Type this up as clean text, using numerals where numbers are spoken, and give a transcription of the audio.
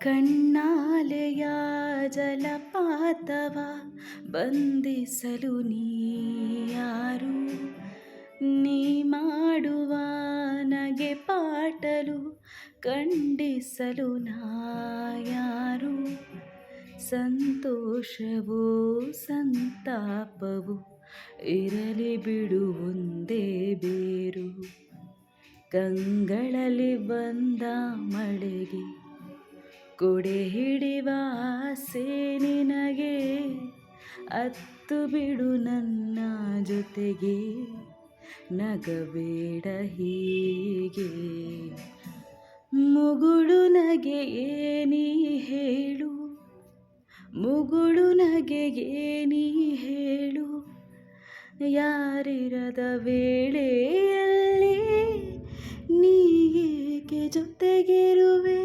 ಕಣ್ಣಾಲೆಯ ಜಲಪಾತವ ಬಂಧಿಸಲು ನೀಯಾರು, ನೀ ಮಾಡುವ ನಗೆ ಪಾಟಲು ಖಂಡಿಸಲು ನಾಯಾರು. ಸಂತೋಷವೋ ಸಂತಾಪವೋ ಇರಲಿ ಬಿಡು ಒಂದೇ ಬೇರು, ಕಂಗಳಲ್ಲಿ ಬಂದ ಮಳೆಗೆ ಕೊಡೆ ಹಿಡಿವ ಆಸೆ ನಿನಗೆ. ಅತ್ತು ಬಿಡು ನನ್ನ ಜೊತೆಗೆ, ನಗಬೇಡ ಹೀಗೆ. ಮುಗುಳು ನಗೆಯೇ ನೀ ಹೇಳು, ಮುಗುಳು ನಗೆಯೇ ನೀ ಹೇಳು, ಯಾರಿರದ ವೇಳೆಯಲ್ಲಿ ನೀ ಏಕೆ ಜೊತೆಗಿರುವೆ.